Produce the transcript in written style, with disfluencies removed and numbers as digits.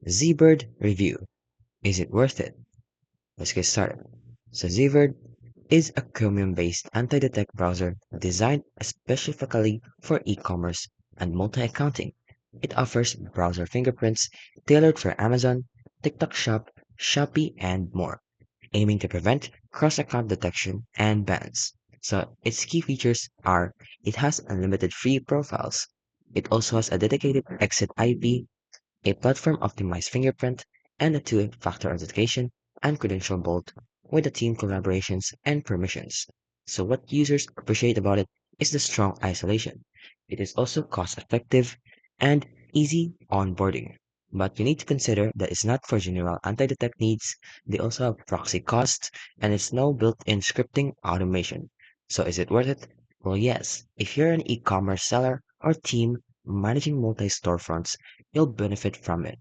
Zbird Review. Is it worth it? Let's get started. So Zibird is a Chromium-based anti-detect browser designed specifically for e-commerce and multi-accounting. It offers browser fingerprints tailored for Amazon, TikTok Shop, Shopee, and more, aiming to prevent cross-account detection and bans. So its key features are it has unlimited free profiles. It also has a dedicated exit IP, a platform-optimized fingerprint, and a two-factor authentication and credential vault with the team collaborations and permissions. So what users appreciate about it is the strong isolation. It is also cost-effective and easy onboarding. But you need to consider that it's not for general anti-detect needs. They also have proxy costs and it's no built-in scripting automation. So is it worth it? Well, yes. If you're an e-commerce seller or team managing multi-storefronts, you'll benefit from it.